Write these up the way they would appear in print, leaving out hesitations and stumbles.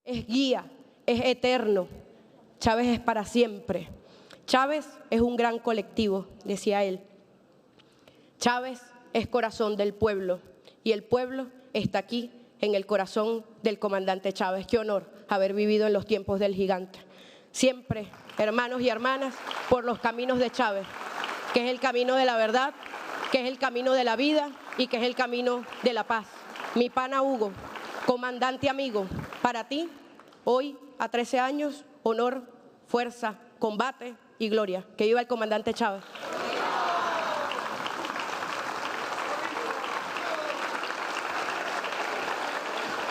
es guía, es eterno. Chávez es para siempre. Chávez es un gran colectivo, decía él. Chávez es corazón del pueblo y el pueblo está aquí en el corazón del comandante Chávez. Qué honor haber vivido en los tiempos del gigante. Siempre, hermanos y hermanas, por los caminos de Chávez, que es el camino de la verdad, que es el camino de la vida y que es el camino de la paz. Mi pana Hugo, comandante amigo, para ti, hoy, a 13 años, honor, fuerza, combate y gloria. Que viva el comandante Chávez.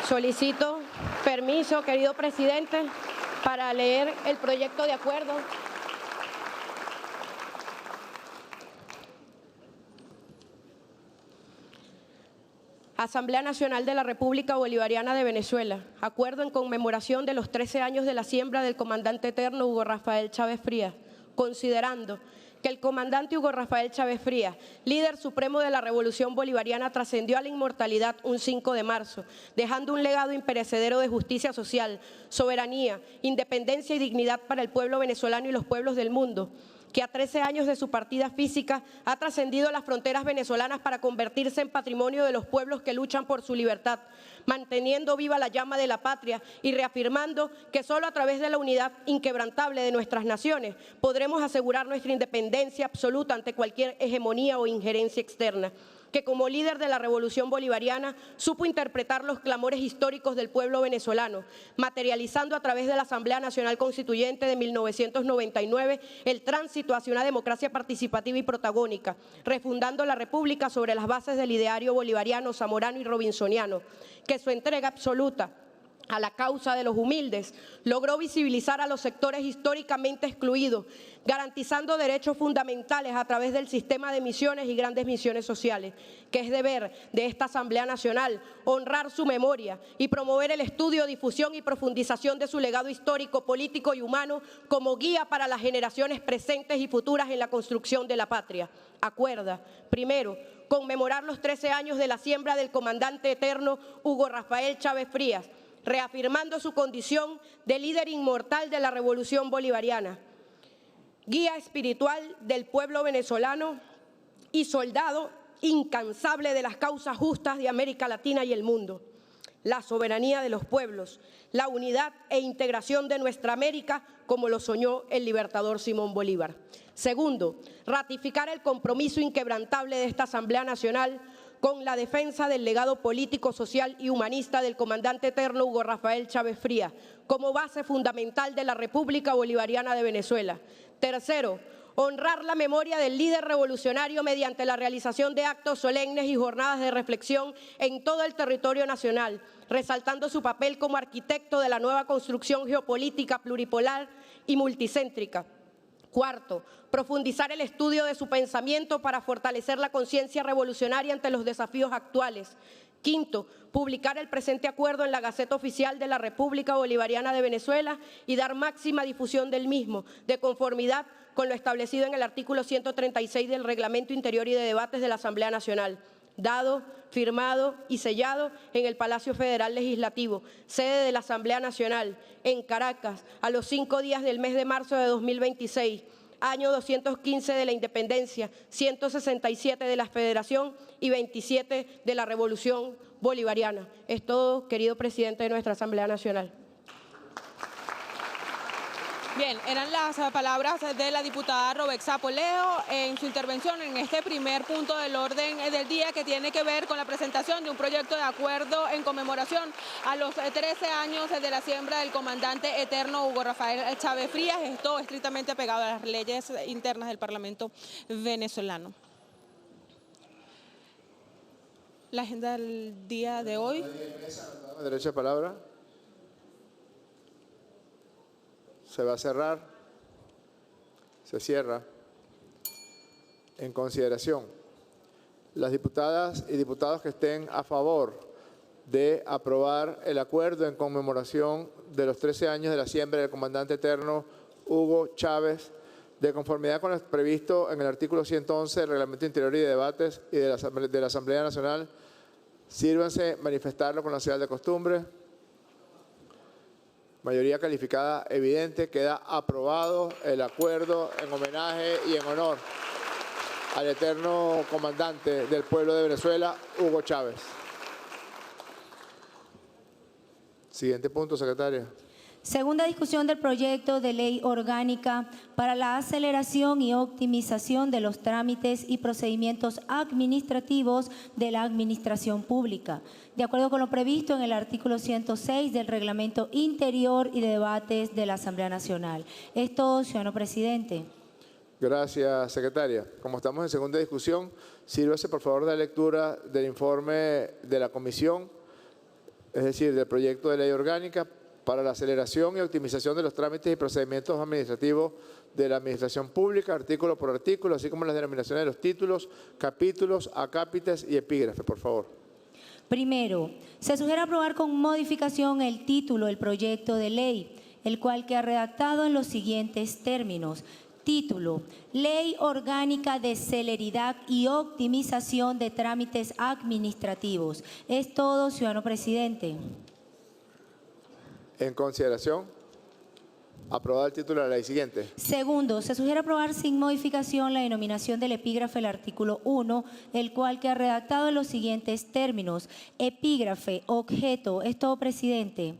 Solicito permiso, querido presidente, para leer el proyecto de acuerdo. Asamblea Nacional de la República Bolivariana de Venezuela. Acuerdo en conmemoración de los 13 años de la siembra del comandante eterno Hugo Rafael Chávez Frías, considerando que el comandante Hugo Rafael Chávez Frías, líder supremo de la Revolución Bolivariana, trascendió a la inmortalidad un 5 de marzo, dejando un legado imperecedero de justicia social, soberanía, independencia y dignidad para el pueblo venezolano y los pueblos del mundo, que a 13 años de su partida física ha trascendido las fronteras venezolanas para convertirse en patrimonio de los pueblos que luchan por su libertad, manteniendo viva la llama de la patria y reafirmando que solo a través de la unidad inquebrantable de nuestras naciones podremos asegurar nuestra independencia absoluta ante cualquier hegemonía o injerencia externa, que como líder de la Revolución Bolivariana supo interpretar los clamores históricos del pueblo venezolano, materializando a través de la Asamblea Nacional Constituyente de 1999 el tránsito hacia una democracia participativa y protagónica, refundando la República sobre las bases del ideario bolivariano, zamorano y robinsoniano, que su entrega absoluta a la causa de los humildes, logró visibilizar a los sectores históricamente excluidos, garantizando derechos fundamentales a través del sistema de misiones y grandes misiones sociales, que es deber de esta Asamblea Nacional honrar su memoria y promover el estudio, difusión y profundización de su legado histórico, político y humano como guía para las generaciones presentes y futuras en la construcción de la patria. Acuerda, primero, conmemorar los 13 años de la siembra del comandante eterno Hugo Rafael Chávez Frías, reafirmando su condición de líder inmortal de la Revolución Bolivariana, guía espiritual del pueblo venezolano y soldado incansable de las causas justas de América Latina y el mundo. La soberanía de los pueblos, la unidad e integración de nuestra América como lo soñó el libertador Simón Bolívar. Segundo, ratificar el compromiso inquebrantable de esta Asamblea Nacional con la defensa del legado político, social y humanista del comandante eterno Hugo Rafael Chávez Frías como base fundamental de la República Bolivariana de Venezuela. Tercero, honrar la memoria del líder revolucionario mediante la realización de actos solemnes y jornadas de reflexión en todo el territorio nacional, resaltando su papel como arquitecto de la nueva construcción geopolítica pluripolar y multicéntrica. Cuarto, profundizar el estudio de su pensamiento para fortalecer la conciencia revolucionaria ante los desafíos actuales. Quinto, publicar el presente acuerdo en la Gaceta Oficial de la República Bolivariana de Venezuela y dar máxima difusión del mismo, de conformidad con lo establecido en el artículo 136 del Reglamento Interior y de Debates de la Asamblea Nacional. Dado, firmado y sellado en el Palacio Federal Legislativo, sede de la Asamblea Nacional, en Caracas, a los 5 días del mes de marzo de 2026, año 215 de la Independencia, 167 de la Federación y 27 de la Revolución Bolivariana. Es todo, querido presidente de nuestra Asamblea Nacional. Bien, eran las palabras de la diputada Robexa Poleo en su intervención en este primer punto del orden del día, que tiene que ver con la presentación de un proyecto de acuerdo en conmemoración a los 13 años de la siembra del comandante eterno Hugo Rafael Chávez Frías. Esto estrictamente apegado a las leyes internas del Parlamento venezolano. La agenda del día de hoy. Derecho de palabra. Se va a cerrar. Se cierra. En consideración, las diputadas y diputados que estén a favor de aprobar el acuerdo en conmemoración de los 13 años de la siembra del comandante eterno Hugo Chávez, de conformidad con lo previsto en el artículo 111 del Reglamento Interior y de Debates y de la Asamblea Nacional, sírvanse manifestarlo con la señal de costumbre. Mayoría calificada evidente. Queda aprobado el acuerdo en homenaje y en honor al eterno comandante del pueblo de Venezuela, Hugo Chávez. Siguiente punto, secretaria. Segunda discusión del proyecto de ley orgánica para la aceleración y optimización de los trámites y procedimientos administrativos de la administración pública, de acuerdo con lo previsto en el artículo 106 del Reglamento Interior y de Debates de la Asamblea Nacional. Es todo, ciudadano presidente. Gracias, secretaria. Como estamos en segunda discusión, sírvase por favor de lectura del informe de la comisión, es decir, del proyecto de ley orgánica para la aceleración y optimización de los trámites y procedimientos administrativos de la administración pública, artículo por artículo, así como las denominaciones de los títulos, capítulos, acápites y epígrafes, por favor. Primero, se sugiere aprobar con modificación el título del proyecto de ley, el cual queda redactado en los siguientes términos. Título: Ley Orgánica de Celeridad y Optimización de Trámites Administrativos. Es todo, ciudadano presidente. En consideración, aprobado el título de la ley. Siguiente. Segundo, se sugiere aprobar sin modificación la denominación del epígrafe del artículo 1, el cual queda redactado en los siguientes términos. Epígrafe, objeto. Es todo, presidente.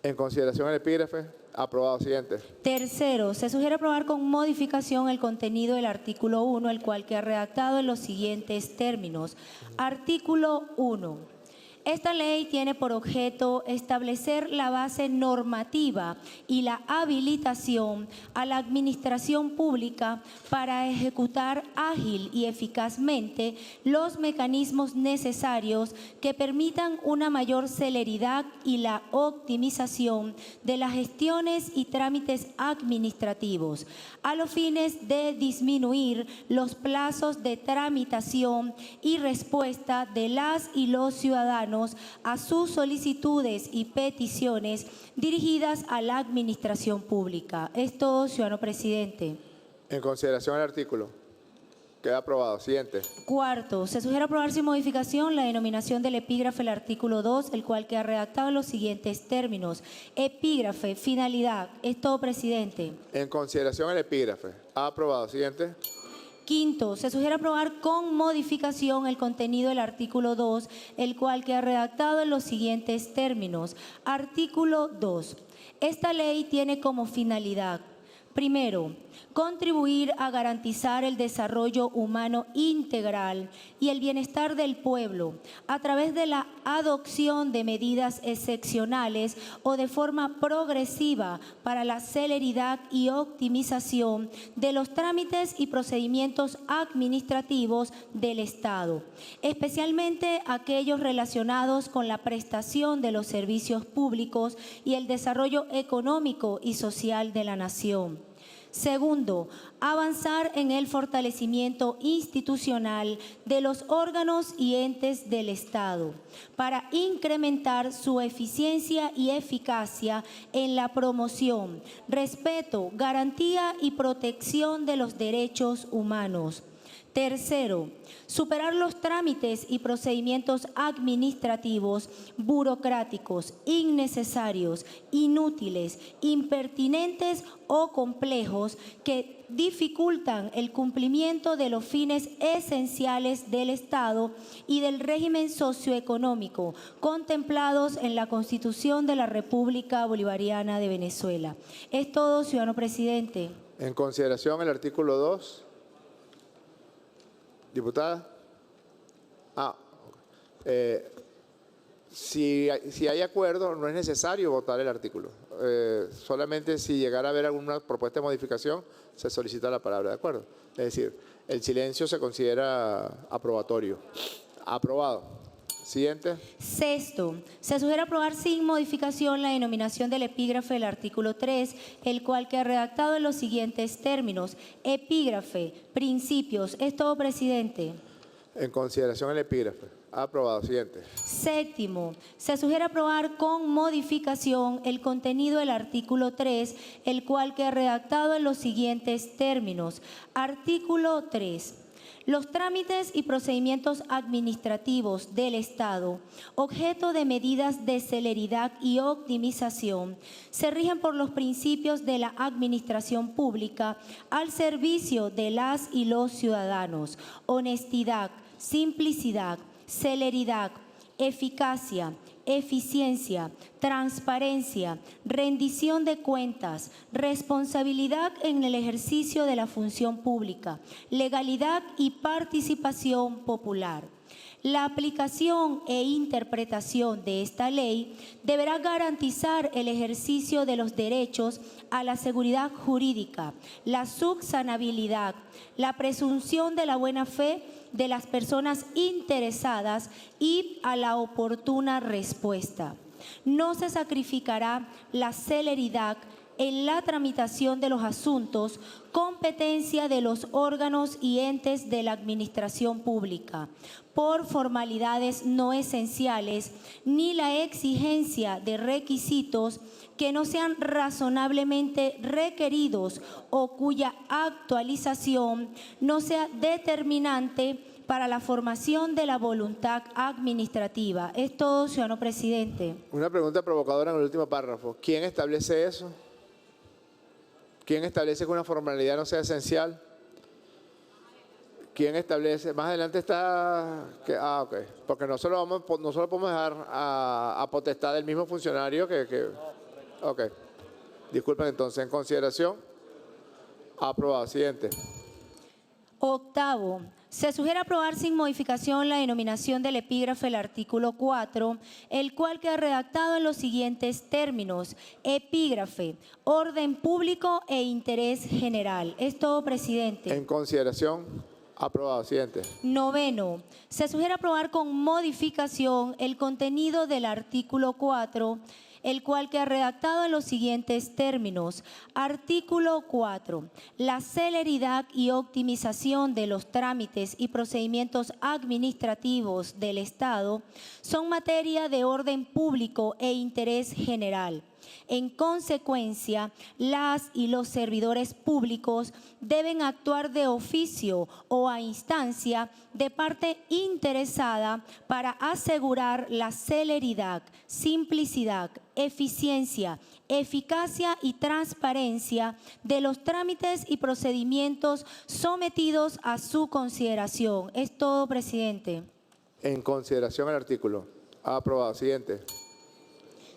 En consideración el epígrafe, aprobado. Siguiente. Tercero, se sugiere aprobar con modificación el contenido del artículo 1, el cual queda redactado en los siguientes términos. Artículo 1. Esta ley tiene por objeto establecer la base normativa y la habilitación a la administración pública para ejecutar ágil y eficazmente los mecanismos necesarios que permitan una mayor celeridad y la optimización de las gestiones y trámites administrativos, a los fines de disminuir los plazos de tramitación y respuesta de las y los ciudadanos a sus solicitudes y peticiones dirigidas a la administración pública. Es todo, ciudadano presidente. En consideración el artículo. Queda aprobado. Siguiente. Cuarto, se sugiere aprobar sin modificación la denominación del epígrafe del artículo 2, el cual queda redactado en los siguientes términos. Epígrafe, finalidad. Es todo, presidente. En consideración el epígrafe. Aprobado. Siguiente. Quinto, se sugiere aprobar con modificación el contenido del artículo 2, el cual queda redactado en los siguientes términos. Artículo 2. Esta ley tiene como finalidad: primero, contribuir a garantizar el desarrollo humano integral y el bienestar del pueblo a través de la adopción de medidas excepcionales o de forma progresiva para la celeridad y optimización de los trámites y procedimientos administrativos del Estado, especialmente aquellos relacionados con la prestación de los servicios públicos y el desarrollo económico y social de la nación. Segundo, avanzar en el fortalecimiento institucional de los órganos y entes del Estado para incrementar su eficiencia y eficacia en la promoción, respeto, garantía y protección de los derechos humanos. Tercero, superar los trámites y procedimientos administrativos burocráticos, innecesarios, inútiles, impertinentes o complejos que dificultan el cumplimiento de los fines esenciales del Estado y del régimen socioeconómico contemplados en la Constitución de la República Bolivariana de Venezuela. Es todo, ciudadano presidente. En consideración el artículo 2. Diputada. Si hay acuerdo, no es necesario votar el artículo. Solamente si llegara a haber alguna propuesta de modificación, se solicita la palabra, ¿de acuerdo? Es decir, el silencio se considera aprobatorio. Aprobado. Siguiente. Sexto, se sugiere aprobar sin modificación la denominación del epígrafe del artículo 3, el cual queda redactado en los siguientes términos. Epígrafe, principios. Es todo, presidente. En consideración el epígrafe. Aprobado. Siguiente. Séptimo, se sugiere aprobar con modificación el contenido del artículo 3, el cual queda redactado en los siguientes términos. Artículo 3. Los trámites y procedimientos administrativos del Estado, objeto de medidas de celeridad y optimización, se rigen por los principios de la administración pública al servicio de las y los ciudadanos: honestidad, simplicidad, celeridad, eficacia, eficiencia, transparencia, rendición de cuentas, responsabilidad en el ejercicio de la función pública, legalidad y participación popular. La aplicación e interpretación de esta ley deberá garantizar el ejercicio de los derechos a la seguridad jurídica, la subsanabilidad, la presunción de la buena fe de las personas interesadas y a la oportuna respuesta. No se sacrificará la celeridad en la tramitación de los asuntos, competencia de los órganos y entes de la administración pública, por formalidades no esenciales, ni la exigencia de requisitos que no sean razonablemente requeridos o cuya actualización no sea determinante para la formación de la voluntad administrativa. Es todo, ciudadano presidente. Una pregunta provocadora en el último párrafo. ¿Quién establece eso? ¿Quién establece que una formalidad no sea esencial? ¿Quién establece? Más adelante está... ok. Porque no solo podemos dejar a potestad del mismo funcionario que... Ok. Disculpen entonces. En consideración. Aprobado. Siguiente. Octavo, se sugiere aprobar sin modificación la denominación del epígrafe del artículo 4, el cual queda redactado en los siguientes términos: epígrafe, orden público e interés general. Es todo, presidente. En consideración. Aprobado. Siguiente. Noveno, se sugiere aprobar con modificación el contenido del artículo 4, el cual queda redactado en los siguientes términos. Artículo 4. La celeridad y optimización de los trámites y procedimientos administrativos del Estado son materia de orden público e interés general. En consecuencia, las y los servidores públicos deben actuar de oficio o a instancia de parte interesada para asegurar la celeridad, simplicidad, eficiencia, eficacia y transparencia de los trámites y procedimientos sometidos a su consideración. Es todo, presidente. En consideración el artículo. Aprobado. Siguiente.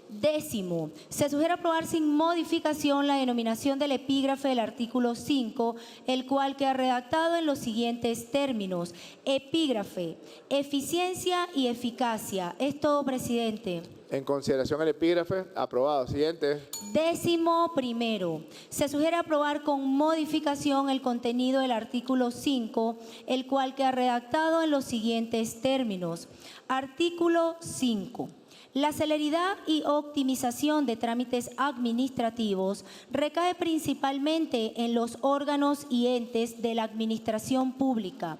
Décimo, se sugiere aprobar sin modificación la denominación del epígrafe del artículo 5, el cual queda redactado en los siguientes términos. Epígrafe, eficiencia y eficacia. Es todo, presidente. En consideración el epígrafe. Aprobado. Siguiente. Décimo primero, se sugiere aprobar con modificación el contenido del artículo 5, el cual queda redactado en los siguientes términos. Artículo 5. La celeridad y optimización de trámites administrativos recae principalmente en los órganos y entes de la administración pública,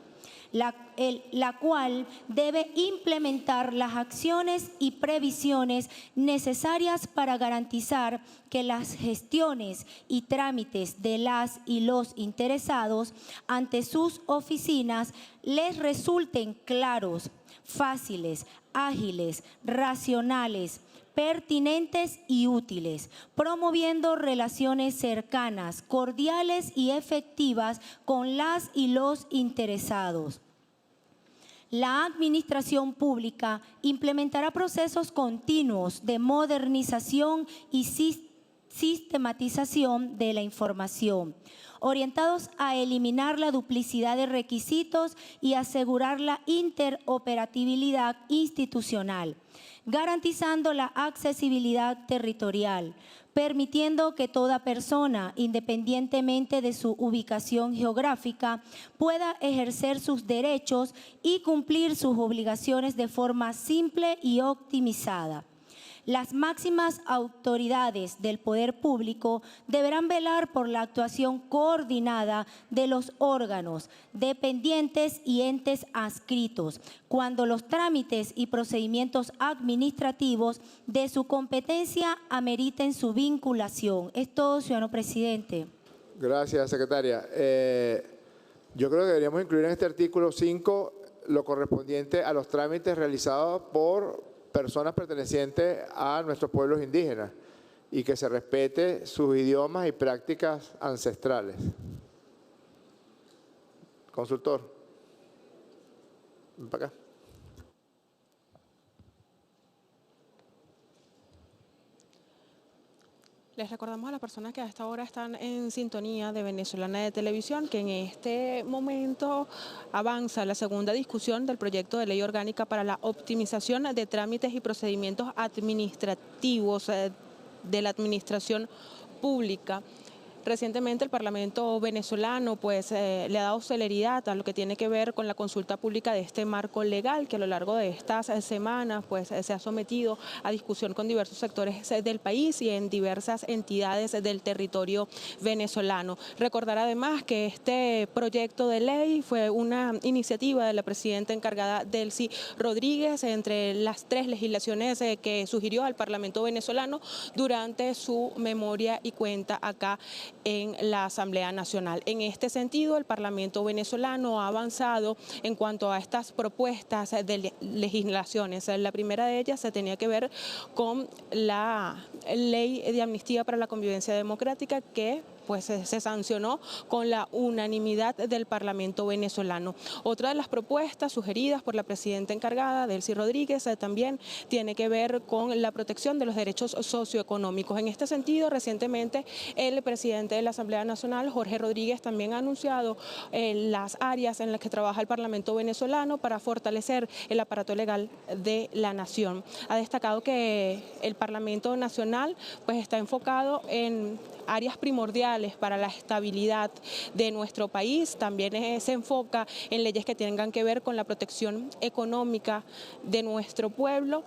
la cual debe implementar las acciones y previsiones necesarias para garantizar que las gestiones y trámites de las y los interesados ante sus oficinas les resulten claros, fáciles, ágiles, racionales, pertinentes y útiles, promoviendo relaciones cercanas, cordiales y efectivas con las y los interesados. La administración pública implementará procesos continuos de modernización y sistematización de la información, orientados a eliminar la duplicidad de requisitos y asegurar la interoperabilidad institucional, garantizando la accesibilidad territorial, permitiendo que toda persona, independientemente de su ubicación geográfica, pueda ejercer sus derechos y cumplir sus obligaciones de forma simple y optimizada. Las máximas autoridades del poder público deberán velar por la actuación coordinada de los órganos, dependientes y entes adscritos, cuando los trámites y procedimientos administrativos de su competencia ameriten su vinculación. Es todo, ciudadano presidente. Gracias, secretaria. Yo creo que deberíamos incluir en este artículo 5 lo correspondiente a los trámites realizados por personas pertenecientes a nuestros pueblos indígenas y que se respete sus idiomas y prácticas ancestrales. Consultor. Ven para acá. Les recordamos a las personas que a esta hora están en sintonía de Venezolana de Televisión que en este momento avanza la segunda discusión del proyecto de ley orgánica para la optimización de trámites y procedimientos administrativos de la administración pública. Recientemente el Parlamento venezolano le ha dado celeridad a lo que tiene que ver con la consulta pública de este marco legal que a lo largo de estas semanas se ha sometido a discusión con diversos sectores del país y en diversas entidades del territorio venezolano. Recordar además que este proyecto de ley fue una iniciativa de la presidenta encargada Delcy Rodríguez entre las 3 legislaciones que sugirió al Parlamento venezolano durante su memoria y cuenta acá en la Asamblea Nacional. En este sentido, el Parlamento venezolano ha avanzado en cuanto a estas propuestas de legislaciones. La primera de ellas se tenía que ver con la ley de amnistía para la convivencia democrática que se sancionó con la unanimidad del Parlamento venezolano. Otra de las propuestas sugeridas por la presidenta encargada, Delcy Rodríguez, también tiene que ver con la protección de los derechos socioeconómicos. En este sentido, recientemente el presidente de la Asamblea Nacional, Jorge Rodríguez, también ha anunciado las áreas en las que trabaja el Parlamento venezolano para fortalecer el aparato legal de la nación. Ha destacado que el Parlamento Nacional está enfocado en áreas primordiales para la estabilidad de nuestro país. También se enfoca en leyes que tengan que ver con la protección económica de nuestro pueblo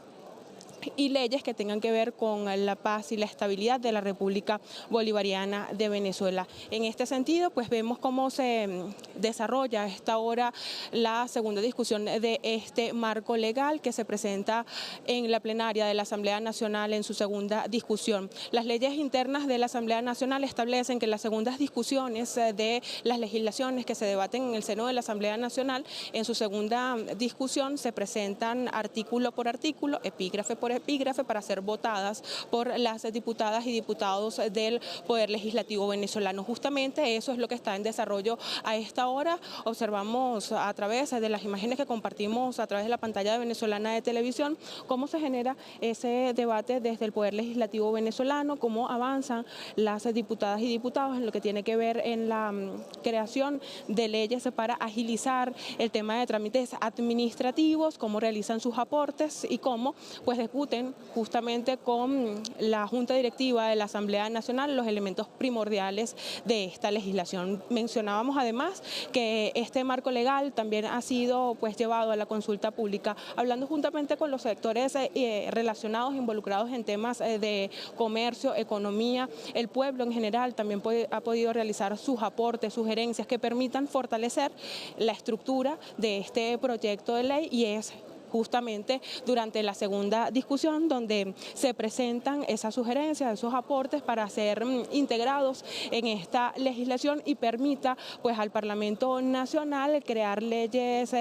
y leyes que tengan que ver con la paz y la estabilidad de la República Bolivariana de Venezuela. En este sentido, vemos cómo se desarrolla a esta hora la segunda discusión de este marco legal que se presenta en la plenaria de la Asamblea Nacional en su segunda discusión. Las leyes internas de la Asamblea Nacional establecen que las segundas discusiones de las legislaciones que se debaten en el seno de la Asamblea Nacional, en su segunda discusión se presentan artículo por artículo, epígrafe por epígrafe para ser votadas por las diputadas y diputados del Poder Legislativo venezolano. Justamente eso es lo que está en desarrollo a esta hora. Observamos a través de las imágenes que compartimos a través de la pantalla de Venezolana de Televisión cómo se genera ese debate desde el Poder Legislativo venezolano, cómo avanzan las diputadas y diputados en lo que tiene que ver en la creación de leyes para agilizar el tema de trámites administrativos, cómo realizan sus aportes y cómo discuten justamente con la Junta Directiva de la Asamblea Nacional los elementos primordiales de esta legislación. Mencionábamos además que este marco legal también ha sido llevado a la consulta pública, hablando juntamente con los sectores relacionados, involucrados en temas de comercio, economía. El pueblo en general también ha podido realizar sus aportes, sugerencias que permitan fortalecer la estructura de este proyecto de ley y es justamente durante la segunda discusión donde se presentan esas sugerencias, esos aportes para ser integrados en esta legislación y permita al Parlamento Nacional crear leyes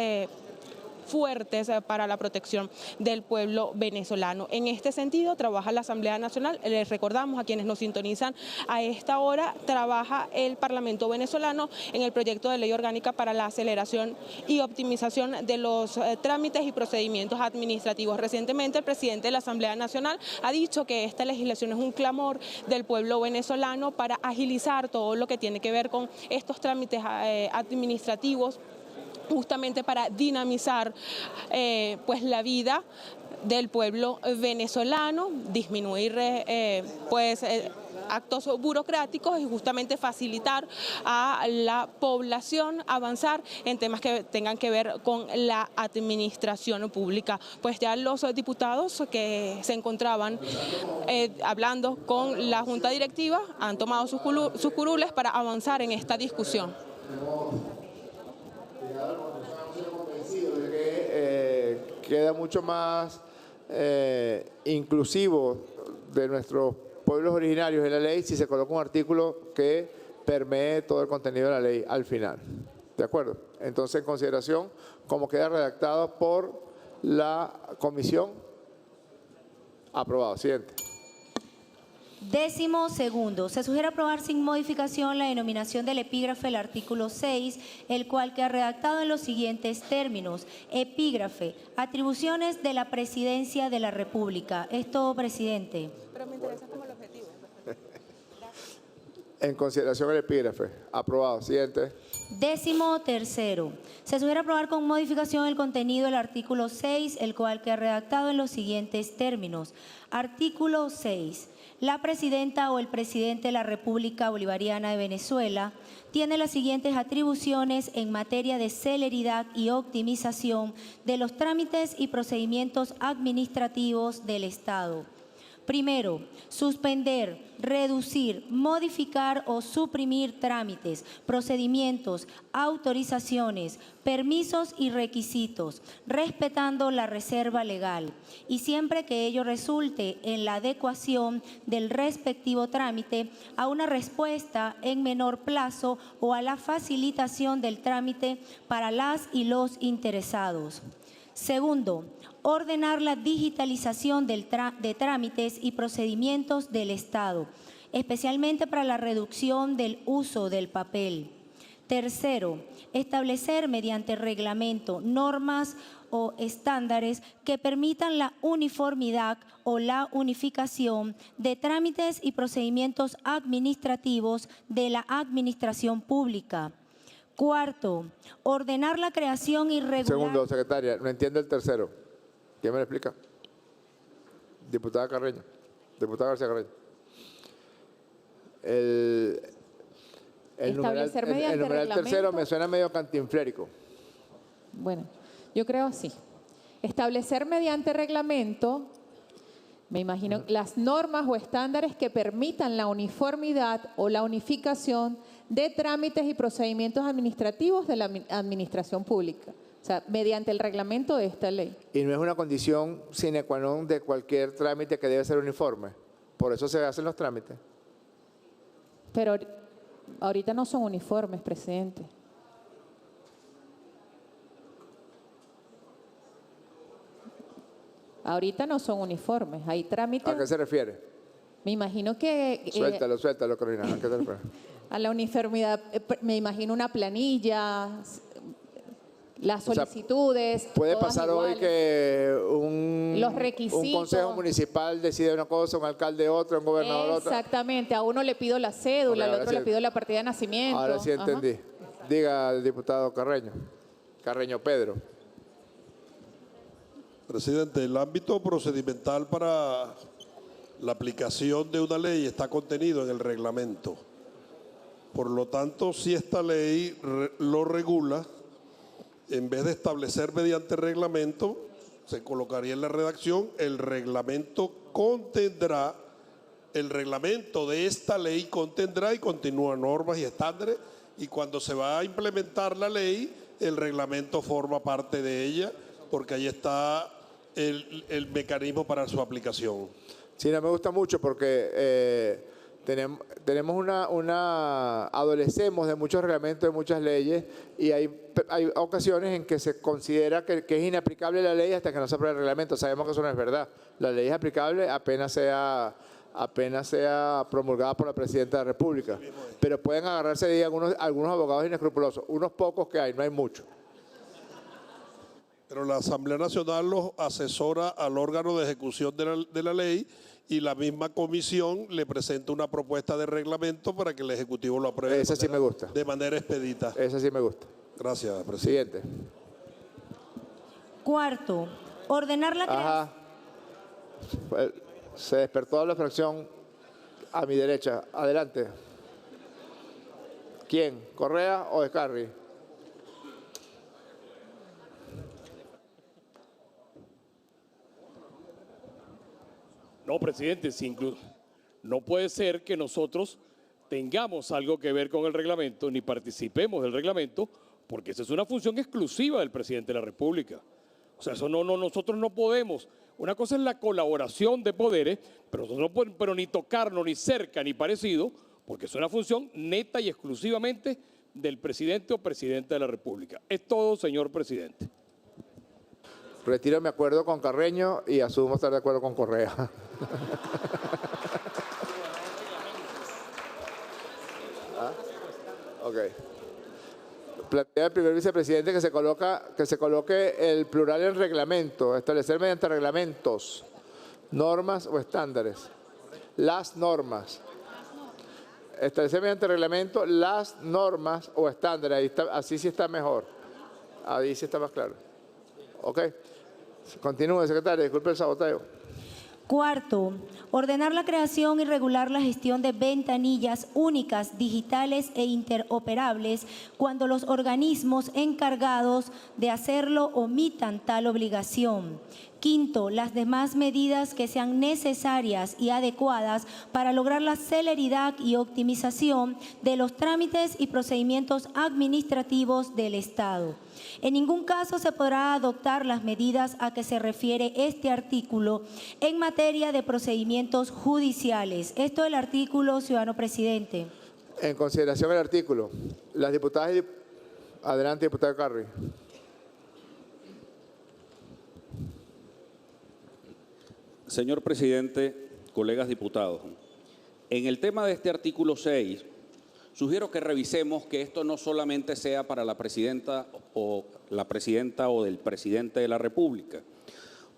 fuertes para la protección del pueblo venezolano. En este sentido, trabaja la Asamblea Nacional. Les recordamos a quienes nos sintonizan a esta hora, trabaja el Parlamento venezolano en el proyecto de ley orgánica para la aceleración y optimización de los trámites y procedimientos administrativos. Recientemente, el presidente de la Asamblea Nacional ha dicho que esta legislación es un clamor del pueblo venezolano para agilizar todo lo que tiene que ver con estos trámites administrativos, justamente para dinamizar la vida del pueblo venezolano, disminuir actos burocráticos y justamente facilitar a la población avanzar en temas que tengan que ver con la administración pública. Ya los diputados que se encontraban hablando con la Junta Directiva han tomado sus curules para avanzar en esta discusión. Queda mucho más inclusivo de nuestros pueblos originarios en la ley si se coloca un artículo que permee todo el contenido de la ley al final. ¿De acuerdo? Entonces, en consideración, como queda redactado por la comisión, aprobado. Siguiente. 12º, se sugiere aprobar sin modificación la denominación del epígrafe del artículo 6, el cual queda redactado en los siguientes términos. Epígrafe, atribuciones de la Presidencia de la República. Es todo, presidente. Pero me interesa como el objetivo. En consideración el epígrafe, aprobado. Siguiente. 13º, se sugiere aprobar con modificación el contenido del artículo 6, el cual queda redactado en los siguientes términos. Artículo 6. La presidenta o el presidente de la República Bolivariana de Venezuela tiene las siguientes atribuciones en materia de celeridad y optimización de los trámites y procedimientos administrativos del Estado. Primero, suspender, reducir, modificar o suprimir trámites, procedimientos, autorizaciones, permisos y requisitos, respetando la reserva legal y siempre que ello resulte en la adecuación del respectivo trámite a una respuesta en menor plazo o a la facilitación del trámite para las y los interesados. Segundo, ordenar la digitalización de trámites y procedimientos del Estado, especialmente para la reducción del uso del papel. Tercero, establecer mediante reglamento normas o estándares que permitan la uniformidad o la unificación de trámites y procedimientos administrativos de la administración pública. Cuarto, ordenar la creación y regular... Segundo, secretaria, no entiende el tercero. ¿Quién me lo explica? Diputada Carreño. Diputada García Carreño. El numeral tercero me suena medio cantinflérico. Bueno, yo creo así. Establecer mediante reglamento, me imagino, las normas o estándares que permitan la uniformidad o la unificación de trámites y procedimientos administrativos de la administración pública. O sea, mediante el reglamento de esta ley. Y no es una condición sine qua non de cualquier trámite que debe ser uniforme. Por eso se hacen los trámites. Pero ahorita no son uniformes, presidente. Ahorita no son uniformes. Hay trámites... ¿A qué se refiere? Me imagino que... Suéltalo, Carolina. ¿A qué se refiere? A la uniformidad, me imagino una planilla, las solicitudes. O sea, puede pasar hoy que los requisitos, un consejo municipal decide una cosa, un alcalde otra, un gobernador otra. Exactamente, a uno le pido la cédula, al otro le pido la partida de nacimiento. Ahora sí entendí. Ajá. Diga el diputado Carreño Pedro. Presidente, el ámbito procedimental para la aplicación de una ley está contenido en el reglamento. Por lo tanto, si esta ley lo regula, en vez de establecer mediante reglamento, se colocaría en la redacción, el reglamento de esta ley contendrá y continúa normas y estándares, y cuando se va a implementar la ley, el reglamento forma parte de ella, porque ahí está el mecanismo para su aplicación. Sí, no me gusta mucho porque adolecemos de muchos reglamentos, de muchas leyes, y hay ocasiones en que se considera que es inaplicable la ley hasta que no se apruebe el reglamento. Sabemos que eso no es verdad. La ley es aplicable apenas sea promulgada por la Presidenta de la República. Pero pueden agarrarse de algunos abogados inescrupulosos, unos pocos que hay, no hay muchos. Pero la Asamblea Nacional los asesora al órgano de ejecución de la ley, y la misma comisión le presenta una propuesta de reglamento para que el Ejecutivo lo apruebe. Esa sí me gusta. De manera expedita. Esa sí me gusta. Gracias, presidente. Siguiente. Cuarto, ordenar la creación... Se despertó la fracción a mi derecha. Adelante. ¿Quién? ¿Correa o Escarri? No, presidente, no puede ser que nosotros tengamos algo que ver con el reglamento, ni participemos del reglamento, porque esa es una función exclusiva del presidente de la República. O sea, eso nosotros no podemos. Una cosa es la colaboración de poderes, pero nosotros no podemos, pero ni tocarnos, ni cerca, ni parecido, porque es una función neta y exclusivamente del presidente o presidenta de la República. Es todo, señor presidente. Retiro mi acuerdo con Carreño y asumo estar de acuerdo con Correa. ¿Ah? Ok. Plantea el primer vicepresidente que se coloque el plural en reglamento, establecer mediante reglamentos, normas o estándares. Las normas. Establecer mediante reglamento las normas o estándares. Ahí está, así sí está mejor. Ahí sí está más claro. Ok. Continúe, secretaria. Disculpe el saboteo. Cuarto, ordenar la creación y regular la gestión de ventanillas únicas, digitales e interoperables cuando los organismos encargados de hacerlo omitan tal obligación. Quinto, las demás medidas que sean necesarias y adecuadas para lograr la celeridad y optimización de los trámites y procedimientos administrativos del Estado. En ningún caso se podrá adoptar las medidas a que se refiere este artículo en materia de procedimientos judiciales. Esto es el artículo, ciudadano presidente. En consideración el artículo, las diputadas y... Adelante, diputado Carri. Señor presidente, colegas diputados, en el tema de este artículo 6, sugiero que revisemos que esto no solamente sea para la presidenta o del presidente de la República,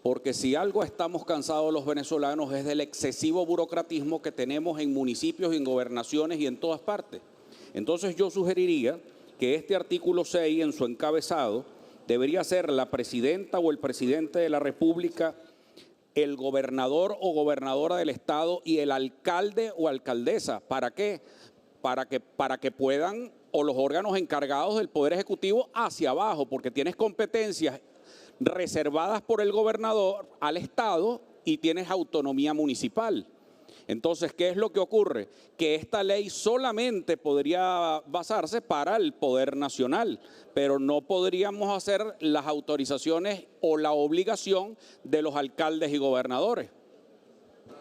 porque si algo estamos cansados los venezolanos es del excesivo burocratismo que tenemos en municipios y en gobernaciones y en todas partes. Entonces yo sugeriría que este artículo 6 en su encabezado debería ser la presidenta o el presidente de la República, el gobernador o gobernadora del Estado y el alcalde o alcaldesa. ¿Para qué? Para que puedan, o los órganos encargados del Poder Ejecutivo hacia abajo, porque tienes competencias reservadas por el gobernador al Estado y tienes autonomía municipal. Entonces, ¿qué es lo que ocurre? Que esta ley solamente podría basarse para el Poder Nacional, pero no podríamos hacer las autorizaciones o la obligación de los alcaldes y gobernadores.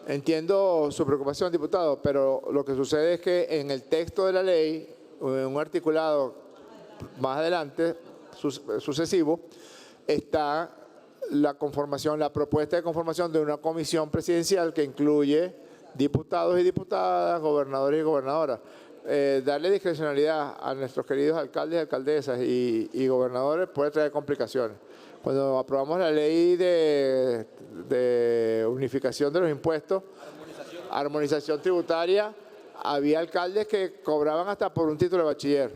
Entiendo su preocupación, diputado, pero lo que sucede es que en el texto de la ley, en un articulado más adelante, sucesivo, está la conformación, la propuesta de conformación de una comisión presidencial que incluye diputados y diputadas, gobernadores y gobernadoras. Darle discrecionalidad a nuestros queridos alcaldes y alcaldesas y gobernadores puede traer complicaciones. Cuando aprobamos la ley de unificación de los impuestos, armonización tributaria, había alcaldes que cobraban hasta por un título de bachiller.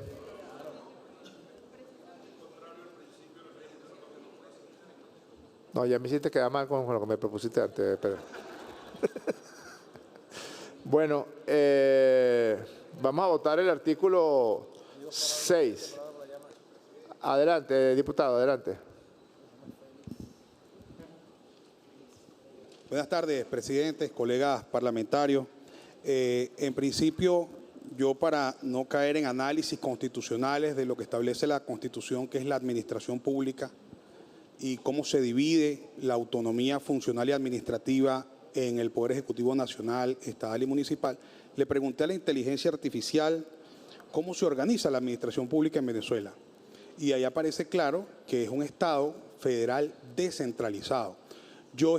No, ya me hiciste quedar mal con lo que me propusiste antes, Pedro. Bueno, vamos a votar el artículo 6. Adelante, diputado, adelante. Buenas tardes, presidentes, colegas parlamentarios. En principio, yo para no caer en análisis constitucionales de lo que establece la Constitución, que es la administración pública, y cómo se divide la autonomía funcional y administrativa en el Poder Ejecutivo Nacional, Estatal y Municipal, le pregunté a la inteligencia artificial cómo se organiza la administración pública en Venezuela. Y ahí aparece claro que es un Estado federal descentralizado. Yo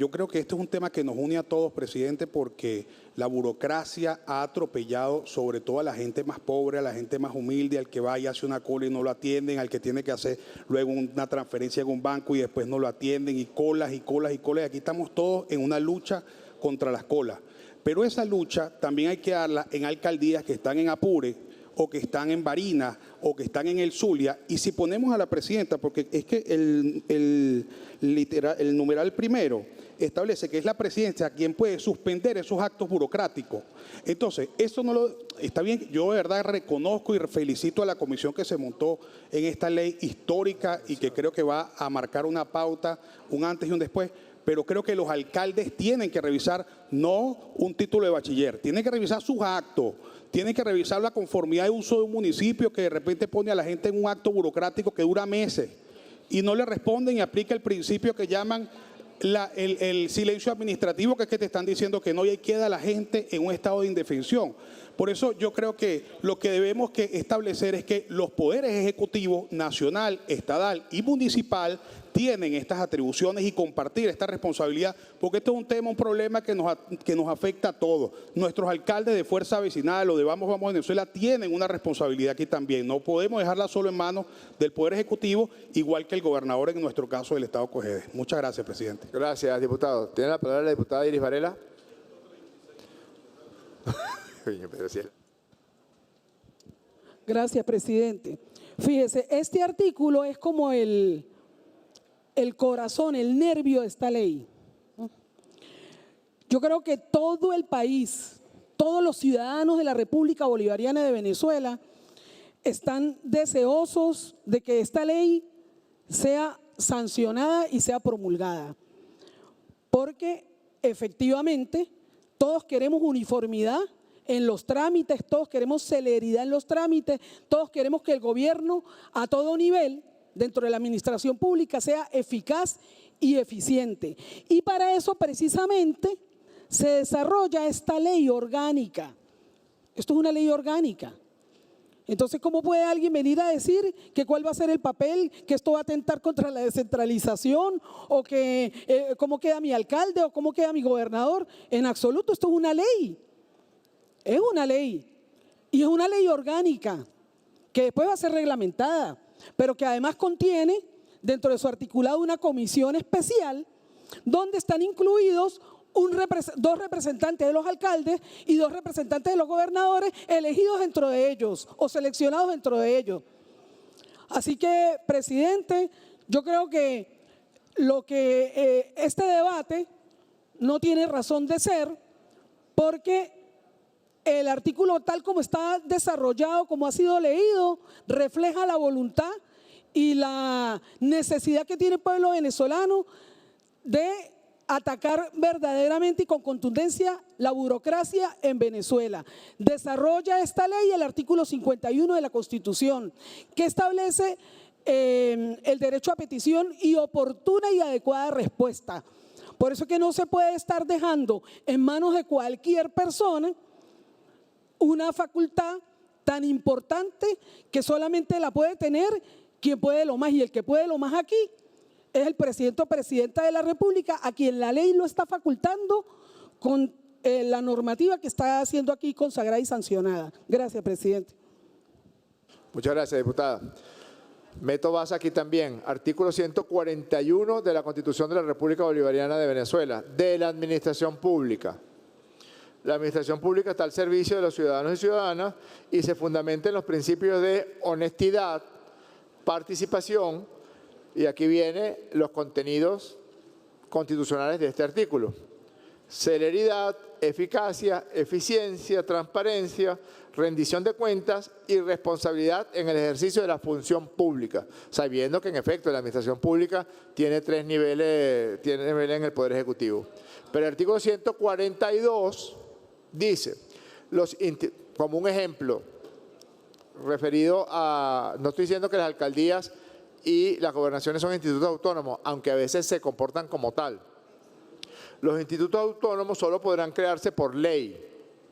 creo que este es un tema que nos une a todos, presidente, porque la burocracia ha atropellado sobre todo a la gente más pobre, a la gente más humilde, al que va y hace una cola y no lo atienden, al que tiene que hacer luego una transferencia en un banco y después no lo atienden, y colas y colas y colas. Y aquí estamos todos en una lucha contra las colas. Pero esa lucha también hay que darla en alcaldías que están en Apure, o que están en Barinas, o que están en el Zulia. Y si ponemos a la presidenta, porque es que el numeral primero establece que es la presidencia quien puede suspender esos actos burocráticos. Entonces, eso no lo... Está bien, yo de verdad reconozco y felicito a la comisión que se montó en esta ley histórica y que creo que va a marcar una pauta, un antes y un después, pero creo que los alcaldes tienen que revisar no un título de bachiller, tienen que revisar sus actos, tienen que revisar la conformidad de uso de un municipio que de repente pone a la gente en un acto burocrático que dura meses y no le responden y aplica el principio que llaman el silencio administrativo, que es que te están diciendo que no, y ahí queda la gente en un estado de indefensión. Por eso yo creo que lo que debemos que establecer es que los poderes ejecutivos, nacional, estatal y municipal, tienen estas atribuciones y compartir esta responsabilidad, porque esto es un tema, un problema que nos afecta a todos. Nuestros alcaldes de Fuerza Vecinal o de Vamos Venezuela tienen una responsabilidad aquí también. No podemos dejarla solo en manos del Poder Ejecutivo, igual que el gobernador en nuestro caso del Estado Cojedes. Muchas gracias, presidente. Gracias, diputado. Tiene la palabra la diputada Iris Varela. Gracias, presidente. Fíjese, este artículo es como el corazón, el nervio de esta ley. Yo creo que todo el país, todos los ciudadanos de la República Bolivariana de Venezuela están deseosos de que esta ley sea sancionada y sea promulgada. Porque efectivamente todos queremos uniformidad en los trámites, todos queremos celeridad en los trámites, todos queremos que el gobierno a todo nivel dentro de la administración pública sea eficaz y eficiente. Y para eso precisamente se desarrolla esta ley orgánica. Esto es una ley orgánica. Entonces, ¿cómo puede alguien venir a decir que cuál va a ser el papel, que esto va a atentar contra la descentralización o que cómo queda mi alcalde o cómo queda mi gobernador? En absoluto, esto es una ley. Es una ley. Y es una ley orgánica que después va a ser reglamentada, pero que además contiene dentro de su articulado una comisión especial donde están incluidos dos representantes de los alcaldes y dos representantes de los gobernadores elegidos dentro de ellos o seleccionados dentro de ellos. Así que, presidente, yo creo que este debate no tiene razón de ser porque el artículo tal como está desarrollado, como ha sido leído, refleja la voluntad y la necesidad que tiene el pueblo venezolano de atacar verdaderamente y con contundencia la burocracia en Venezuela. Desarrolla esta ley el artículo 51 de la Constitución, que establece el derecho a petición y oportuna y adecuada respuesta. Por eso es que no se puede estar dejando en manos de cualquier persona una facultad tan importante que solamente la puede tener quien puede lo más, y el que puede lo más aquí es el presidente o presidenta de la República, a quien la ley lo está facultando con la normativa que está siendo aquí consagrada y sancionada. Gracias, presidente. Muchas gracias, diputada. Meto base aquí también. Artículo 141 de la Constitución de la República Bolivariana de Venezuela, de la Administración Pública. La administración pública está al servicio de los ciudadanos y ciudadanas y se fundamenta en los principios de honestidad, participación, y aquí vienen los contenidos constitucionales de este artículo: celeridad, eficacia, eficiencia, transparencia, rendición de cuentas y responsabilidad en el ejercicio de la función pública, sabiendo que en efecto la administración pública tiene tres niveles, en el Poder Ejecutivo. Pero el artículo 142 dice, como un ejemplo, referido a, no estoy diciendo que las alcaldías y las gobernaciones son institutos autónomos, aunque a veces se comportan como tal. Los institutos autónomos solo podrán crearse por ley,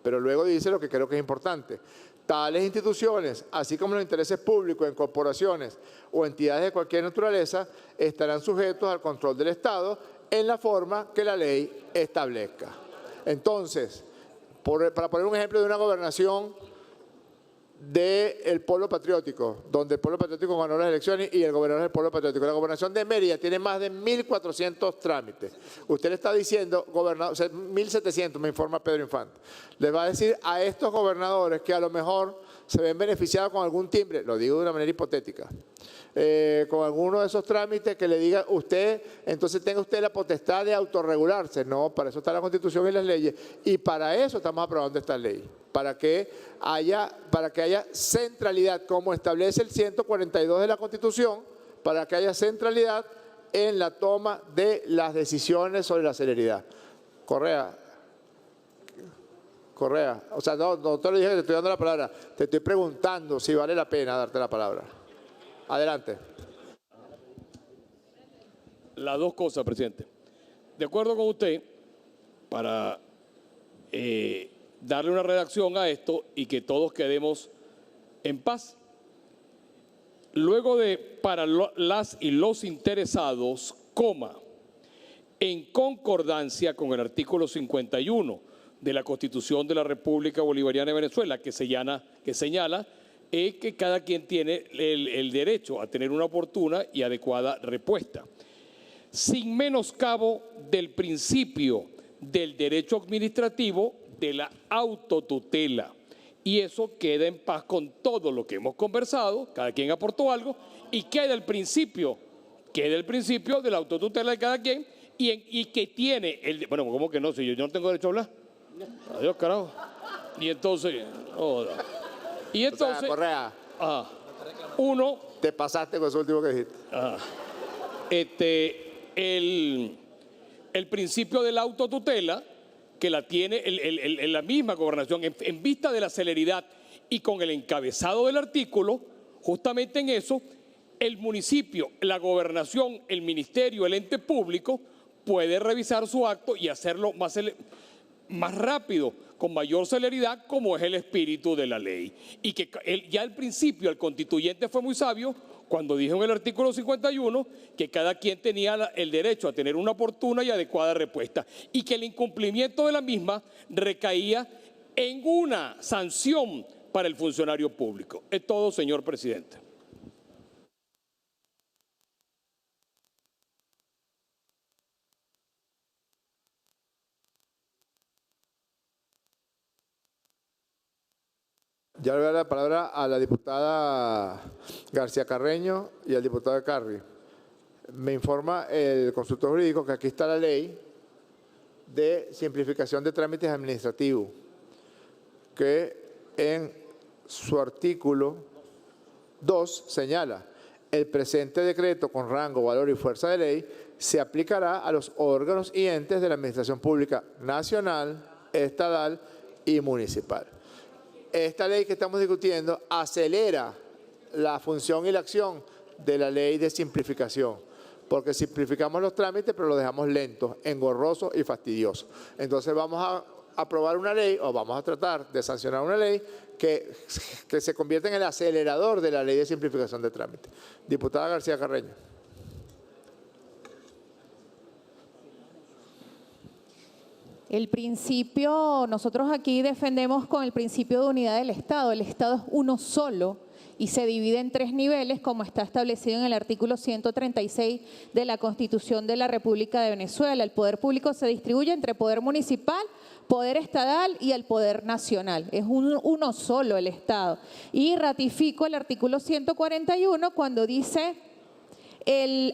pero luego dice lo que creo que es importante. Tales instituciones, así como los intereses públicos en corporaciones o entidades de cualquier naturaleza, estarán sujetos al control del Estado en la forma que la ley establezca. Entonces, para poner un ejemplo de una gobernación del Polo Patriótico, donde el Polo Patriótico ganó las elecciones y el gobernador del Polo Patriótico. La gobernación de Mérida tiene más de 1.400 trámites. Usted le está diciendo, gobernador, o sea, 1.700, me informa Pedro Infante. Le va a decir a estos gobernadores que a lo mejor se ven beneficiados con algún timbre, lo digo de una manera hipotética, con alguno de esos trámites que le diga usted, entonces tenga usted la potestad de autorregularse. No, para eso está la Constitución y las leyes. Y para eso estamos aprobando esta ley. Para que haya centralidad, como establece el 142 de la Constitución, para que haya centralidad en la toma de las decisiones sobre la celeridad. Correa, o sea, no te lo dije que te estoy dando la palabra, te estoy preguntando si vale la pena darte la palabra. Adelante. Las dos cosas, presidente. De acuerdo con usted, para darle una redacción a esto y que todos quedemos en paz. Luego de para las y los interesados, coma, en concordancia con el artículo 51 de la Constitución de la República Bolivariana de Venezuela, que señala que cada quien tiene el derecho a tener una oportuna y adecuada respuesta, sin menoscabo del principio del derecho administrativo de la autotutela. Y eso queda en paz con todo lo que hemos conversado, cada quien aportó algo, y queda el principio de la autotutela de cada quien, y que tiene, bueno, ¿cómo que no? Si yo no tengo derecho a hablar. Adiós, carajo. Y entonces, y entonces, o sea, Correa, uno... te pasaste con eso último que dijiste. El principio de la autotutela, que la tiene la misma gobernación, en vista de la celeridad y con el encabezado del artículo, justamente en eso, el municipio, la gobernación, el ministerio, el ente público, puede revisar su acto y hacerlo más rápido, con mayor celeridad, como es el espíritu de la ley. Y que ya al principio el constituyente fue muy sabio cuando dijo en el artículo 51 que cada quien tenía el derecho a tener una oportuna y adecuada respuesta, y que el incumplimiento de la misma recaía en una sanción para el funcionario público. Es todo, señor presidente. Ya le voy a dar la palabra a la diputada García Carreño y al diputado Carri. Me informa el consultor jurídico que aquí está la ley de simplificación de trámites administrativos, que en su artículo 2 señala: el presente decreto con rango, valor y fuerza de ley se aplicará a los órganos y entes de la administración pública nacional, estatal y municipal. Esta ley que estamos discutiendo acelera la función y la acción de la ley de simplificación, porque simplificamos los trámites pero los dejamos lentos, engorrosos y fastidiosos. Entonces vamos a aprobar una ley, o vamos a tratar de sancionar una ley que se convierta en el acelerador de la ley de simplificación de trámites. Diputada García Carreño. El principio, nosotros aquí defendemos con el principio de unidad del Estado. El Estado es uno solo y se divide en 3 niveles, como está establecido en el artículo 136 de la Constitución de la República de Venezuela. El poder público se distribuye entre poder municipal, poder estatal y el poder nacional. Es uno solo el Estado. Y ratifico el artículo 141 cuando dice,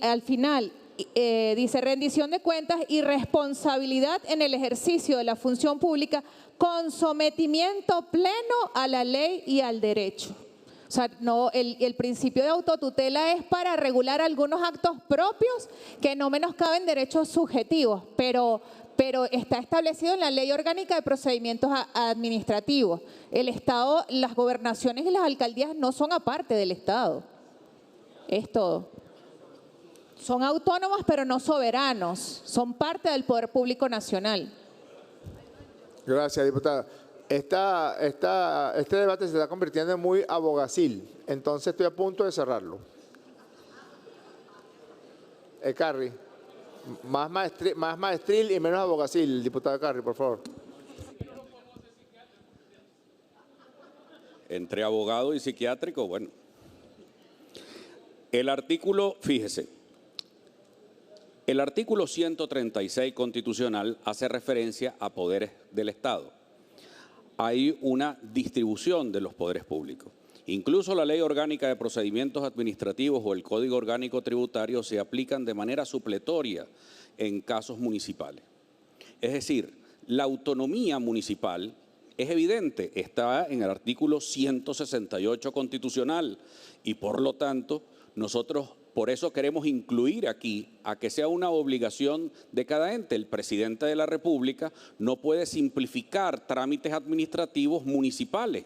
al final, dice rendición de cuentas y responsabilidad en el ejercicio de la función pública con sometimiento pleno a la ley y al derecho. O sea, no, el principio de autotutela es para regular algunos actos propios que no menoscaben derechos subjetivos, pero está establecido en la Ley Orgánica de Procedimientos Administrativos. El Estado, las gobernaciones y las alcaldías no son aparte del Estado. Es todo. Son autónomos, pero no soberanos. Son parte del poder público nacional. Gracias, diputada. Este debate se está convirtiendo en muy abogacil, entonces estoy a punto de cerrarlo. Carri, más maestril y menos abogacil, diputado Carri, por favor. Entre abogado y psiquiátrico, bueno. El artículo, fíjese, el artículo 136 constitucional hace referencia a poderes del Estado. Hay una distribución de los poderes públicos. Incluso la Ley Orgánica de Procedimientos Administrativos o el Código Orgánico Tributario se aplican de manera supletoria en casos municipales. Es decir, la autonomía municipal es evidente, está en el artículo 168 constitucional y por lo tanto nosotros por eso queremos incluir aquí a que sea una obligación de cada ente. El presidente de la República no puede simplificar trámites administrativos municipales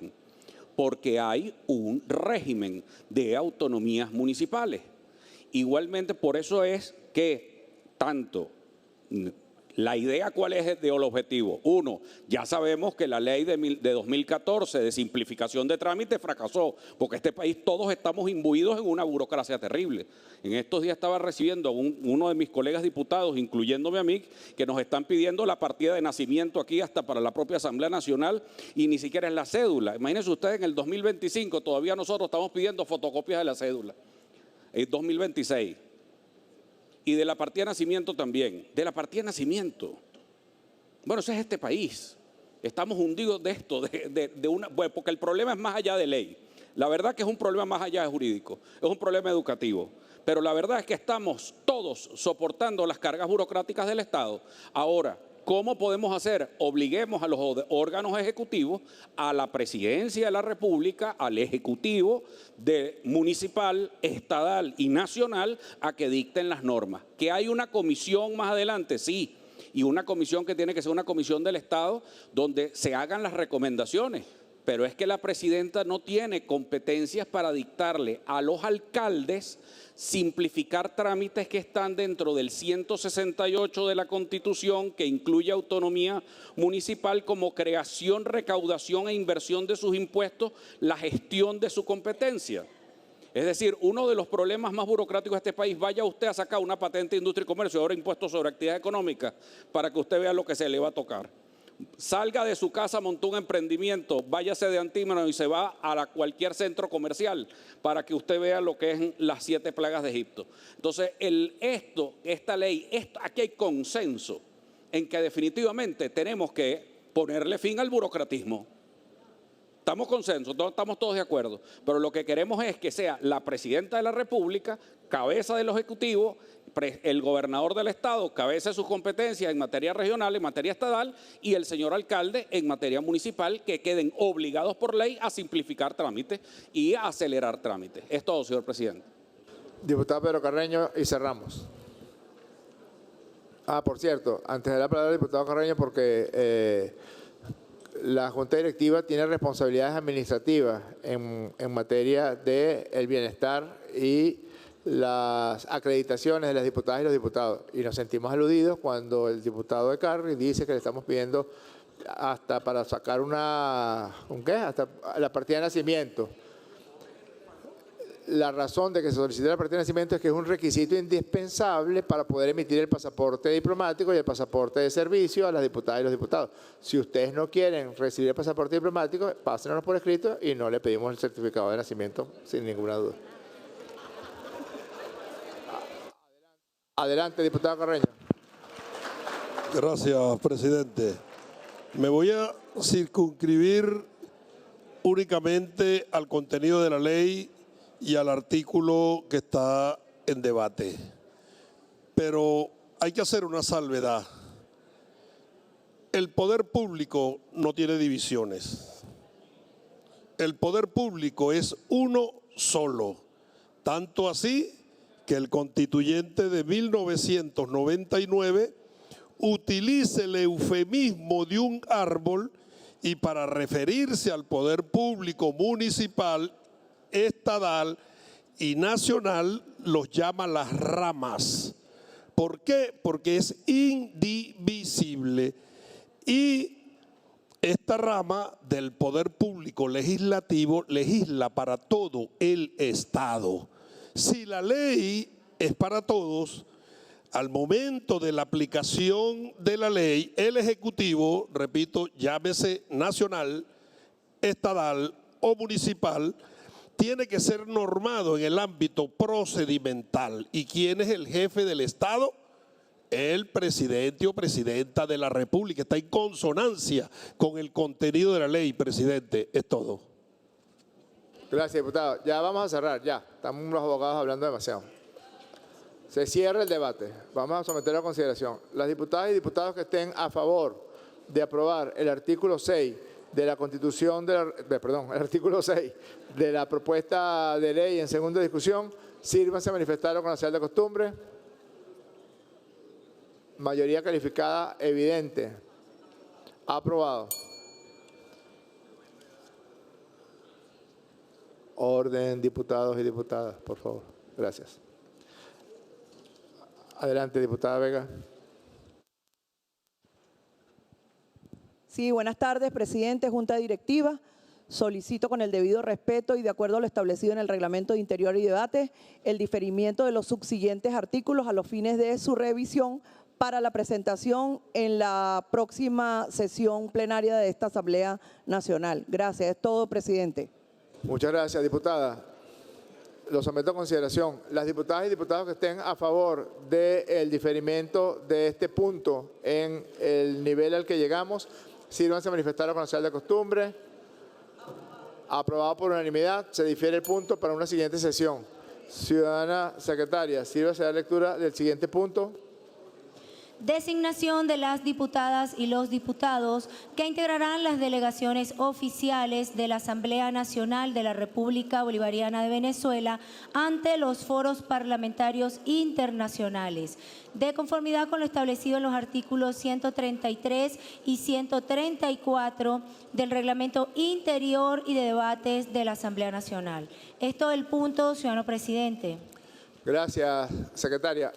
porque hay un régimen de autonomías municipales. Igualmente, por eso es que tanto La idea, ¿cuál es el objetivo? Uno, ya sabemos que la ley de 2014 de simplificación de trámites fracasó, porque este país todos estamos imbuidos en una burocracia terrible. En estos días estaba recibiendo a uno de mis colegas diputados, incluyéndome a mí, que nos están pidiendo la partida de nacimiento aquí hasta para la propia Asamblea Nacional y ni siquiera es la cédula. Imagínense ustedes, en el 2025 todavía nosotros estamos pidiendo fotocopias de la cédula. En 2026. Y de la partida de nacimiento también. De la partida de nacimiento. Bueno, ese es este país. Estamos hundidos de esto, bueno, porque el problema es más allá de ley. La verdad que es un problema más allá de jurídico. Es un problema educativo. Pero la verdad es que estamos todos soportando las cargas burocráticas del Estado. Ahora, ¿cómo podemos hacer? Obliguemos a los órganos ejecutivos, a la Presidencia de la República, al Ejecutivo municipal, estadal y nacional a que dicten las normas. ¿Que hay una comisión más adelante? Sí, y una comisión que tiene que ser una comisión del Estado donde se hagan las recomendaciones. Pero es que la presidenta no tiene competencias para dictarle a los alcaldes simplificar trámites que están dentro del 168 de la Constitución, que incluye autonomía municipal como creación, recaudación e inversión de sus impuestos, la gestión de su competencia. Es decir, uno de los problemas más burocráticos de este país, vaya usted a sacar una patente de industria y comercio, ahora impuestos sobre actividades económicas, para que usted vea lo que se le va a tocar. Salga de su casa, montó un emprendimiento, váyase de Antímano y se va a cualquier centro comercial para que usted vea lo que es las 7 plagas de Egipto. Entonces, esta ley, aquí hay consenso en que definitivamente tenemos que ponerle fin al burocratismo. Estamos consenso, estamos todos de acuerdo, pero lo que queremos es que sea la presidenta de la República, cabeza del Ejecutivo, el gobernador del Estado, cabeza de sus competencias en materia regional, en materia estatal, y el señor alcalde en materia municipal, que queden obligados por ley a simplificar trámites y a acelerar trámites. Es todo, señor presidente. Diputado Pedro Carreño, y cerramos. Por cierto, antes de la palabra al diputado Carreño, porque la Junta Directiva tiene responsabilidades administrativas en materia del bienestar y las acreditaciones de las diputadas y los diputados. Y nos sentimos aludidos cuando el diputado de Carri dice que le estamos pidiendo hasta para sacar hasta la partida de nacimiento. La razón de que se solicite la partida de nacimiento es que es un requisito indispensable para poder emitir el pasaporte diplomático y el pasaporte de servicio a las diputadas y los diputados. Si ustedes no quieren recibir el pasaporte diplomático, pásenos por escrito y no le pedimos el certificado de nacimiento sin ninguna duda. Adelante, diputado Carreño. Gracias, presidente. Me voy a circunscribir únicamente al contenido de la ley y al artículo que está en debate. Pero hay que hacer una salvedad. El poder público no tiene divisiones. El poder público es uno solo. Tanto así que el constituyente de 1999 utilice el eufemismo de un árbol y para referirse al poder público municipal, estadal y nacional los llama las ramas. ¿Por qué? Porque es indivisible y esta rama del poder público legislativo legisla para todo el Estado. Si la ley es para todos, al momento de la aplicación de la ley, el Ejecutivo, repito, llámese nacional, estadal o municipal, tiene que ser normado en el ámbito procedimental. ¿Y quién es el jefe del Estado? El presidente o presidenta de la República. Está en consonancia con el contenido de la ley, presidente. Es todo. Gracias, diputado. Ya vamos a cerrar, ya. Estamos los abogados hablando demasiado. Se cierra el debate. Vamos a someterlo a consideración. Las diputadas y diputados que estén a favor de aprobar el artículo 6 de la Constitución, el artículo 6 de la propuesta de ley en segunda discusión, sírvanse a manifestarlo con la señal de costumbre. Mayoría calificada evidente. Aprobado. Orden, diputados y diputadas, por favor. Gracias. Adelante, diputada Vega. Sí, buenas tardes, presidente, junta directiva. Solicito con el debido respeto y de acuerdo a lo establecido en el Reglamento de Interior y Debate, el diferimiento de los subsiguientes artículos a los fines de su revisión para la presentación en la próxima sesión plenaria de esta Asamblea Nacional. Gracias, es todo, presidente. Muchas gracias, diputada. Lo someto a consideración. Las diputadas y diputados que estén a favor del diferimiento de este punto en el nivel al que llegamos, sírvanse a manifestar con la señal de costumbre. Aprobado por unanimidad, se difiere el punto para una siguiente sesión. Ciudadana secretaria, sírvase a dar lectura del siguiente punto. Designación de las diputadas y los diputados que integrarán las delegaciones oficiales de la Asamblea Nacional de la República Bolivariana de Venezuela ante los foros parlamentarios internacionales, de conformidad con lo establecido en los artículos 133 y 134 del Reglamento Interior y de Debates de la Asamblea Nacional. Es todo el punto, ciudadano presidente. Gracias, secretaria.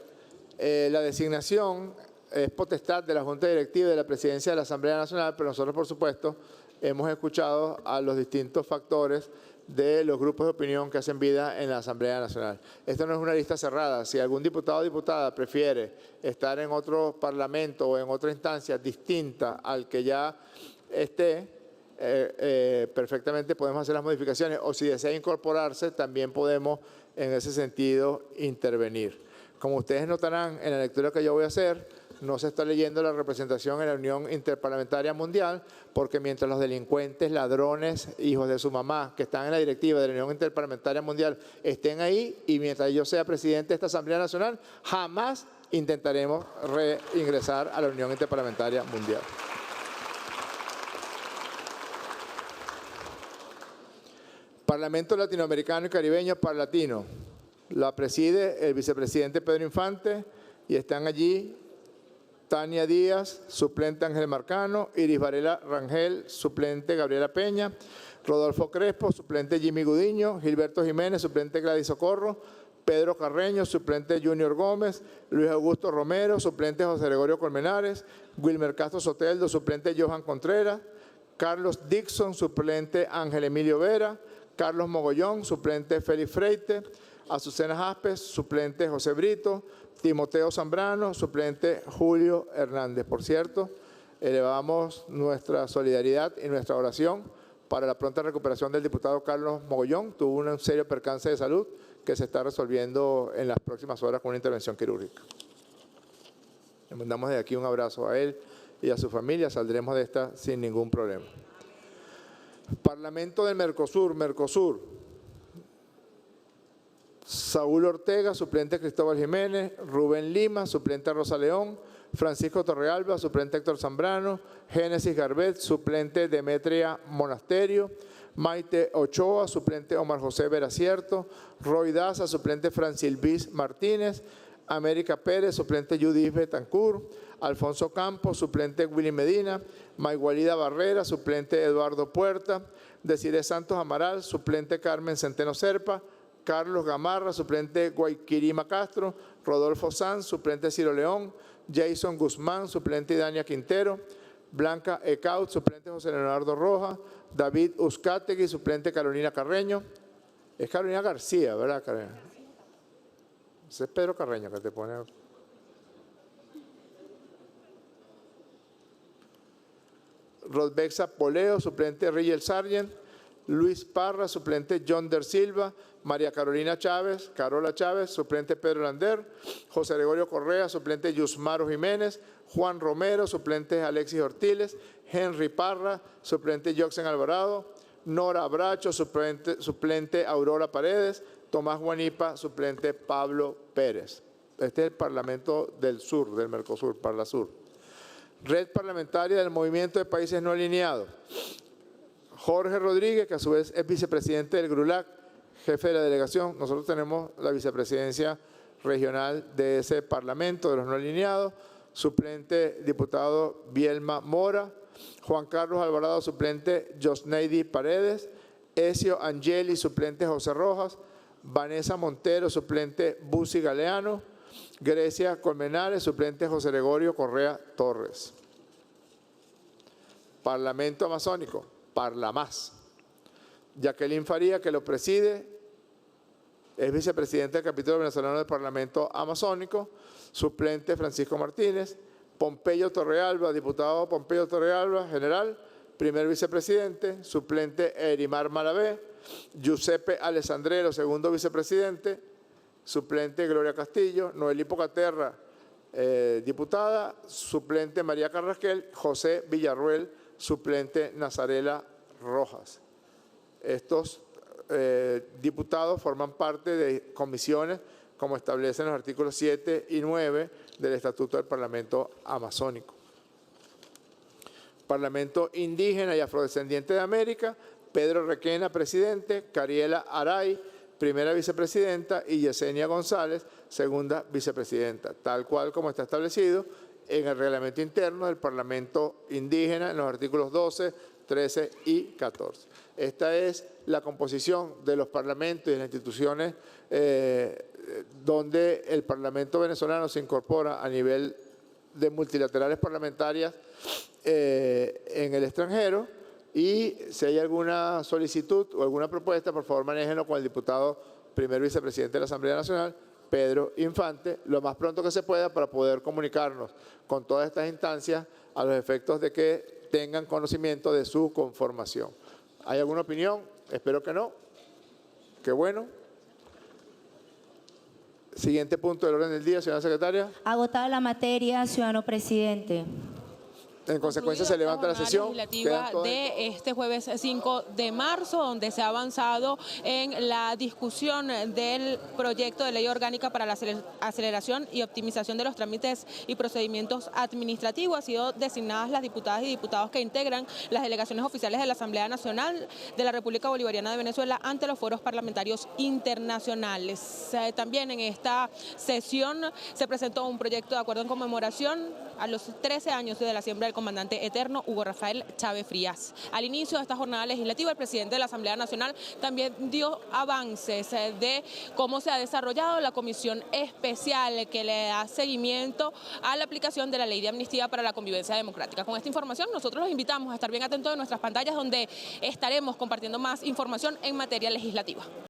La designación es potestad de la Junta Directiva y de la Presidencia de la Asamblea Nacional, pero nosotros, por supuesto, hemos escuchado a los distintos factores de los grupos de opinión que hacen vida en la Asamblea Nacional. Esto no es una lista cerrada. Si algún diputado o diputada prefiere estar en otro parlamento o en otra instancia distinta al que ya esté, perfectamente podemos hacer las modificaciones, o si desea incorporarse, también podemos en ese sentido intervenir. Como ustedes notarán en la lectura que yo voy a hacer, no se está leyendo la representación en la Unión Interparlamentaria Mundial, porque mientras los delincuentes, ladrones, hijos de su mamá, que están en la directiva de la Unión Interparlamentaria Mundial, estén ahí, y mientras yo sea presidente de esta Asamblea Nacional, jamás intentaremos reingresar a la Unión Interparlamentaria Mundial. Parlamento Latinoamericano y Caribeño Parlatino. La preside el vicepresidente Pedro Infante y están allí Tania Díaz, suplente Ángel Marcano, Iris Varela Rangel, suplente Gabriela Peña, Rodolfo Crespo, suplente Jimmy Gudiño, Gilberto Jiménez, suplente Gladys Socorro, Pedro Carreño, suplente Junior Gómez, Luis Augusto Romero, suplente José Gregorio Colmenares, Wilmer Castro Soteldo, suplente Johan Contreras, Carlos Dixon, suplente Ángel Emilio Vera, Carlos Mogollón, suplente Félix Freite, Azucena Jaspes, suplente José Brito, Timoteo Zambrano, suplente Julio Hernández. Por cierto, elevamos nuestra solidaridad y nuestra oración para la pronta recuperación del diputado Carlos Mogollón. Tuvo un serio percance de salud que se está resolviendo en las próximas horas con una intervención quirúrgica. Le mandamos de aquí un abrazo a él y a su familia. Saldremos de esta sin ningún problema. Parlamento del Mercosur, Saúl Ortega, suplente Cristóbal Jiménez, Rubén Lima, suplente Rosa León, Francisco Torrealba, suplente Héctor Zambrano, Génesis Garbet, suplente Demetria Monasterio, Maite Ochoa, suplente Omar José Veracierto, Roy Daza, suplente Francilvis Martínez, América Pérez, suplente Judith Betancourt, Alfonso Campos, suplente Willy Medina, Maigualida Barrera, suplente Eduardo Puerta, Desiree Santos Amaral, suplente Carmen Centeno Serpa, Carlos Gamarra, suplente Guayquirima Castro, Rodolfo Sanz, suplente Ciro León, Jason Guzmán, suplente Dania Quintero, Blanca Ecaut, suplente José Leonardo Rojas, David Uzcategui, suplente Carolina Carreño. Es Carolina García, ¿verdad, Carolina? Ese es Pedro Carreño que te pone. Rodbexa Poleo, suplente Rigel Sargent, Luis Parra, suplente John Der Silva, María Carolina Chávez, Carola Chávez, suplente Pedro Lander, José Gregorio Correa, suplente Yusmaro Jiménez, Juan Romero, suplente Alexis Ortiles, Henry Parra, suplente Joxen Alvarado, Nora Bracho, suplente Aurora Paredes, Tomás Guanipa, suplente Pablo Pérez. Este es el Parlamento del Sur, del Mercosur, Parlasur. Red Parlamentaria del Movimiento de Países No Alineados. Jorge Rodríguez, que a su vez es vicepresidente del GRULAC, jefe de la delegación. Nosotros tenemos la vicepresidencia regional de ese Parlamento de los No Alineados. Suplente diputado Bielma Mora. Juan Carlos Alvarado, suplente Josneidi Paredes. Ezio Angeli, suplente José Rojas. Vanessa Montero, suplente Busi Galeano. Grecia Colmenares, suplente José Gregorio Correa Torres. Parlamento Amazónico, Parlamás. Jacqueline Faría, que lo preside, es vicepresidente del capítulo venezolano del Parlamento Amazónico. Suplente Francisco Martínez. Pompeyo Torrealba, diputado Pompeyo Torrealba, general, primer vicepresidente. Suplente Erimar Malavé. Giuseppe Alessandrero, segundo vicepresidente. Suplente Gloria Castillo. Noelí Pocaterra, diputada. Suplente María Carrasquel. José Villarruel, suplente Nazarela Rojas. Estos diputados forman parte de comisiones como establecen los artículos 7 y 9 del Estatuto del Parlamento Amazónico. Parlamento Indígena y Afrodescendiente de América, Pedro Requena, presidente, Cariela Aray, primera vicepresidenta, y Yesenia González, segunda vicepresidenta, tal cual como está establecido en el reglamento interno del Parlamento Indígena en los artículos 12, 13 y 14. Esta es la composición de los parlamentos y de las instituciones donde el Parlamento venezolano se incorpora a nivel de multilaterales parlamentarias en el extranjero. Y si hay alguna solicitud o alguna propuesta, por favor manéjenlo con el diputado primer vicepresidente de la Asamblea Nacional, Pedro Infante, lo más pronto que se pueda para poder comunicarnos con todas estas instancias a los efectos de que tengan conocimiento de su conformación. ¿Hay alguna opinión? Espero que no. Qué bueno. Siguiente punto del orden del día, señora secretaria. Agotada la materia, ciudadano presidente. En consecuencia, se levanta la sesión. Legislativa de este jueves 5 de marzo, donde se ha avanzado en la discusión del proyecto de ley orgánica para la aceleración y optimización de los trámites y procedimientos administrativos. Han sido designadas las diputadas y diputados que integran las delegaciones oficiales de la Asamblea Nacional de la República Bolivariana de Venezuela ante los foros parlamentarios internacionales. También en esta sesión se presentó un proyecto de acuerdo en conmemoración a los 13 años de la siembra del comandante eterno Hugo Rafael Chávez Frías. Al inicio de esta jornada legislativa, el presidente de la Asamblea Nacional también dio avances de cómo se ha desarrollado la comisión especial que le da seguimiento a la aplicación de la ley de amnistía para la convivencia democrática. Con esta información nosotros los invitamos a estar bien atentos de nuestras pantallas, donde estaremos compartiendo más información en materia legislativa.